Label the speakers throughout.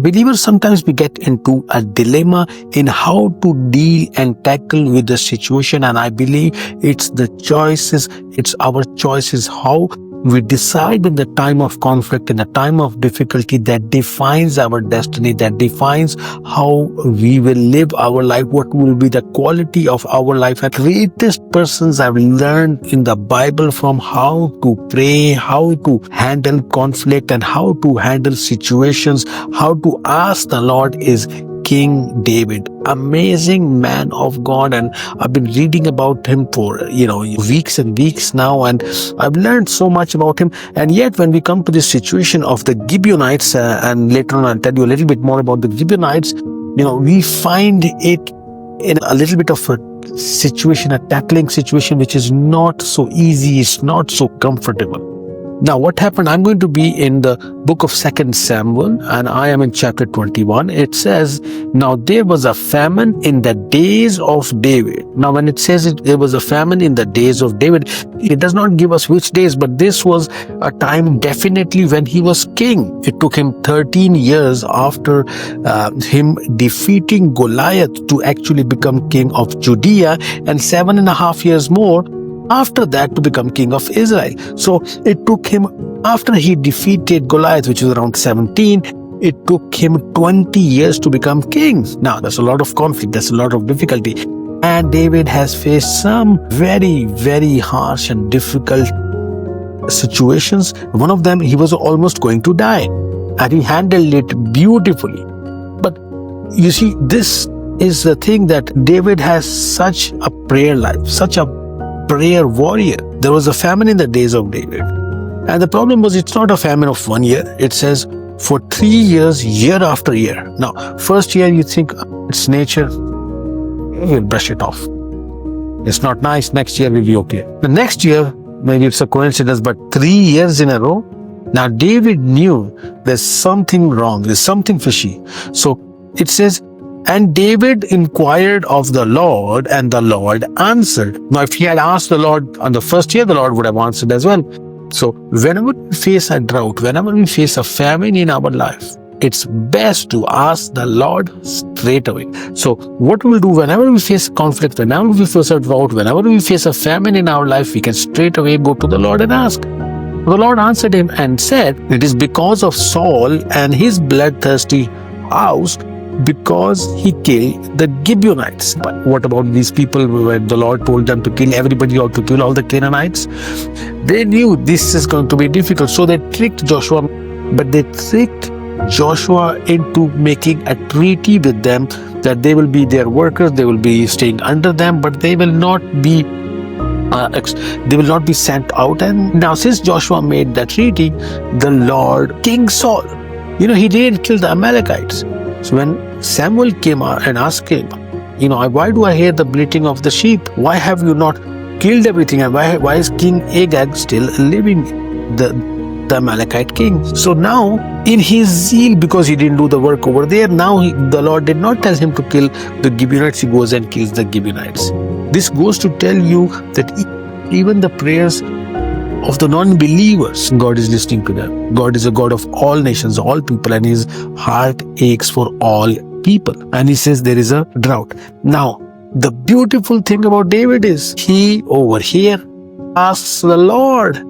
Speaker 1: Believers, sometimes we get into a dilemma in how to deal and tackle with the situation, and I believe it's our choices, how we decide in the time of conflict, in the time of difficulty, that defines our destiny, that defines how we will live our life, what will be the quality of our life. And greatest persons I've learned in the Bible from how to pray, how to handle conflict, and how to handle situations, how to ask the Lord is King David. Amazing man of God, and I've been reading about him for weeks and weeks now, and I've learned so much about him. And yet when we come to this situation of the Gibeonites, and later on I'll tell you a little bit more about the Gibeonites, we find it in a little bit of a situation, a tackling situation, which is not so easy, it's not so comfortable. Now, what happened? I'm going to be in the book of 2 Samuel, and I am in chapter 21. It says, now there was a famine in the days of David. Now, when it says there was a famine in the days of David, it does not give us which days, but this was a time definitely when he was king. It took him 13 years after him defeating Goliath to actually become king of Judea, and 7.5 years more after that to become king of Israel. So it took him, after he defeated Goliath, which was around 17, it took him 20 years to become king. Now, there's a lot of conflict, there's a lot of difficulty. And David has faced some very, very harsh and difficult situations. One of them, he was almost going to die, and he handled it beautifully. But you see, this is the thing, that David has such a prayer life, such a prayer warrior. There was a famine in the days of David, and the problem was, it's not a famine of 1 year. It says for 3 years, year after year. Now, first year you think it's nature, we'll brush it off, it's not nice, next year will be okay. The next year, maybe it's a coincidence, but 3 years in a row. Now David knew there's something wrong, there's something fishy. So it says, and David inquired of the Lord, and the Lord answered. Now, if he had asked the Lord on the first year, the Lord would have answered as well. So whenever we face a drought, whenever we face a famine in our life, it's best to ask the Lord straight away. So what we'll do whenever we face conflict, whenever we face a drought, whenever we face a famine in our life, we can straight away go to the Lord and ask. The Lord answered him and said, it is because of Saul and his bloodthirsty house, because he killed the Gibeonites. But what about these people when the Lord told them to kill everybody or to kill all the Canaanites? They knew this is going to be difficult, so they tricked Joshua, but they tricked Joshua into making a treaty with them that they will be their workers, they will be staying under them, but they will not be sent out. And now, since Joshua made that treaty, the Lord, King Saul, he didn't kill the Amalekites. So when Samuel came out and asked him, why do I hear the bleating of the sheep? Why have you not killed everything? And why is King Agag still living, the Amalekite king? So now, in his zeal, because he didn't do the work over there, now the Lord did not tell him to kill the Gibeonites. He goes and kills the Gibeonites. This goes to tell you that even the prayers of the non-believers, God is listening to them. God is a God of all nations, all people, and his heart aches for all people. And he says there is a drought. Now, the beautiful thing about David is he over here asks the Lord,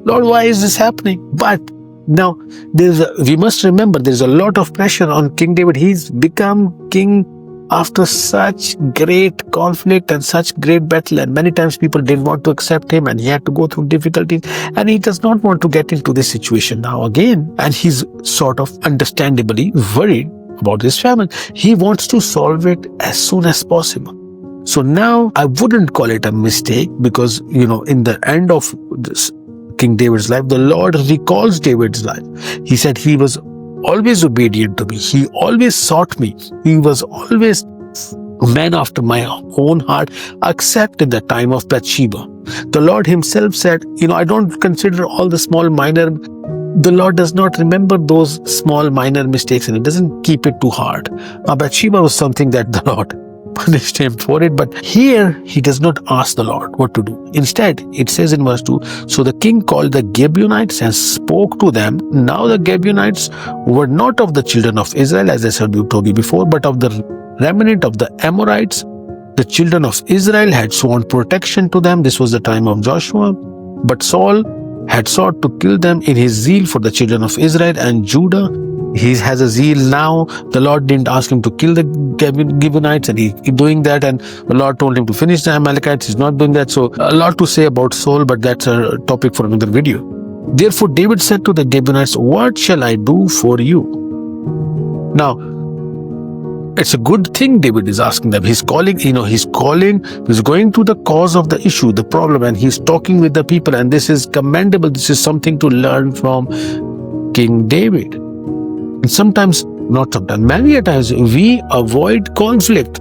Speaker 1: why is this happening? But now we must remember there's a lot of pressure on King David. He's become king after such great conflict and such great battle, and many times people didn't want to accept him, and he had to go through difficulties, and he does not want to get into this situation now again, and he's sort of understandably worried about this famine. He wants to solve it as soon as possible. So now I wouldn't call it a mistake, because in the end of this King David's life, the Lord recalls David's life. He said he was always obedient to me. He always sought me. He was always a man after my own heart, except in the time of Bathsheba. The Lord himself said, I don't consider all the small minor. The Lord does not remember those small minor mistakes, and it doesn't keep it too hard. Now, Bathsheba was something that the Lord punished him for it. But here he does not ask the Lord what to do. Instead, it says in verse 2, so the king called the Gibeonites and spoke to them. Now the Gibeonites were not of the children of Israel, as I said told you before, but of the remnant of the Amorites. The children of Israel had sworn protection to them. This was the time of Joshua. But Saul had sought to kill them in his zeal for the children of Israel and Judah. He has a zeal now. The Lord didn't ask him to kill the Gibeonites, and he's doing that. And the Lord told him to finish the Amalekites. He's not doing that. So a lot to say about Saul, but that's a topic for another video. Therefore, David said to the Gibeonites, what shall I do for you? Now, it's a good thing David is asking them. He's calling, he's going to the cause of the issue, the problem, and he's talking with the people. And this is commendable. This is something to learn from King David. And sometimes, not sometimes, many a times we avoid conflict.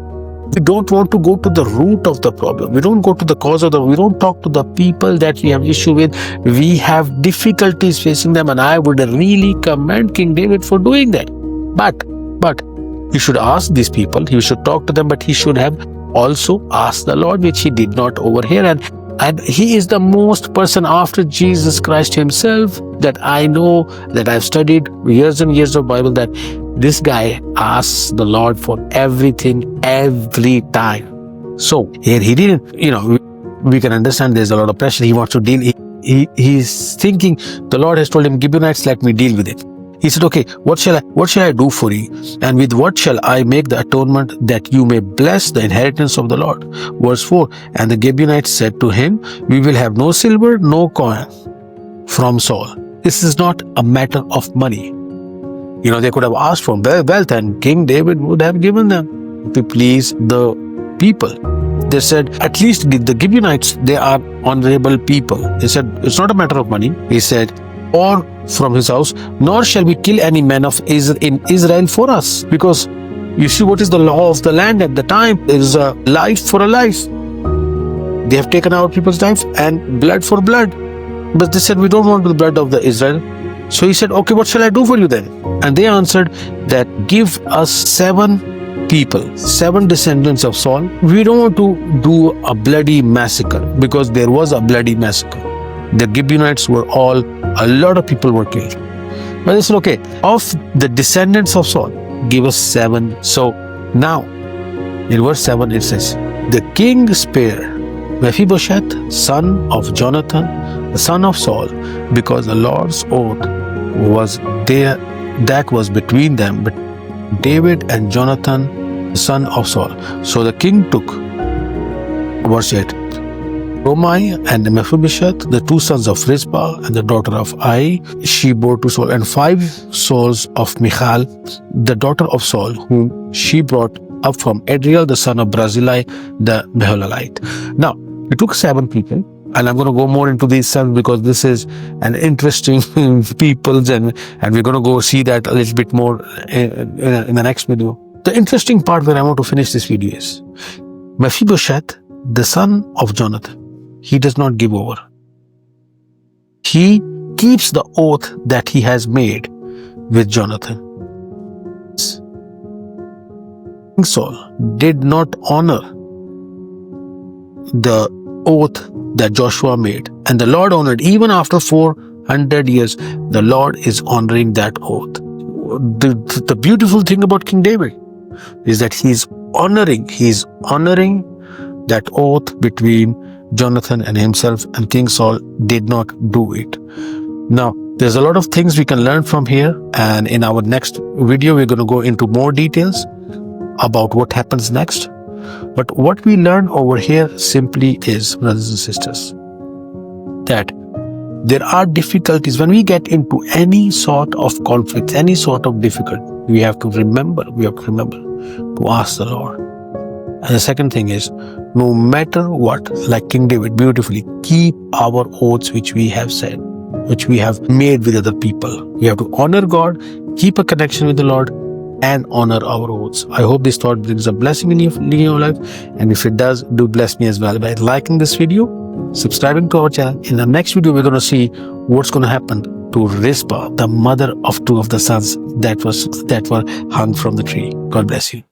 Speaker 1: We don't want to go to the root of the problem. We don't go to the cause of we don't talk to the people that we have issue with. We have difficulties facing them, and I would really commend King David for doing that. But he should ask these people, he should talk to them, but he should have also asked the Lord, which he did not over here. And he is the most person after Jesus Christ himself that I know, that I've studied years and years of Bible, that this guy asks the Lord for everything, every time. So here he didn't, we can understand there's a lot of pressure. He wants to deal. He's thinking, the Lord has told him, Gibeonites, let me deal with it. He said, okay, what shall I do for you? And with what shall I make the atonement that you may bless the inheritance of the Lord? Verse 4, and the Gibeonites said to him, we will have no silver, no coin from Saul. This is not a matter of money. They could have asked for wealth, and King David would have given them to please the people. They said, at least the Gibeonites, they are honorable people. They said, it's not a matter of money. He said, or from his house, nor shall we kill any man of in Israel for us. Because you see what is the law of the land at the time. There is a life for a life. They have taken our people's life and blood for blood. But they said, we don't want the blood of the Israel. So he said, okay, what shall I do for you then? And they answered that give us 7 people, 7 descendants of Saul. We don't want to do a bloody massacre, because there was a bloody massacre. The Gibeonites were a lot of people were killed. But they said, okay, of the descendants of Saul, give us 7. So now, in verse 7 it says, the king spared Mephibosheth, son of Jonathan, the son of Saul, because the Lord's oath was there, that was between them, but David and Jonathan, the son of Saul. So the king took, verse 8, Romai and Mephibosheth, the 2 sons of Rizpah and the daughter of Ai, she bore to Saul, and 5 souls of Michal, the daughter of Saul, whom she brought up from Adriel, the son of Barzillai, the Meholalite. Now, it took 7 people, and I'm going to go more into these sons because this is an interesting peoples, and we're going to go see that a little bit more in the next video. The interesting part where I want to finish this video is Mephibosheth, the son of Jonathan. He does not give over. He keeps the oath that he has made with Jonathan. King Saul did not honor the oath that Joshua made, and the Lord honored. Even after 400 years, the Lord is honoring that oath. The beautiful thing about King David is that he's honoring that oath between Jonathan and himself, and King Saul did not do it. Now, there's a lot of things we can learn from here, and in our next video, we're going to go into more details about what happens next. But what we learn over here simply is, brothers and sisters, that there are difficulties when we get into any sort of conflict, any sort of difficulty. We have to remember to ask the Lord. And the second thing is, no matter what, like King David beautifully, keep our oaths which we have said, which we have made with other people. We have to honor God, keep a connection with the Lord, and honor our oaths. I hope this thought brings a blessing in your life, and if it does, do bless me as well by liking this video, subscribing to our channel. In the next video, we're going to see what's going to happen to Rizpah, the mother of 2 of the sons that were hung from the tree. God bless you.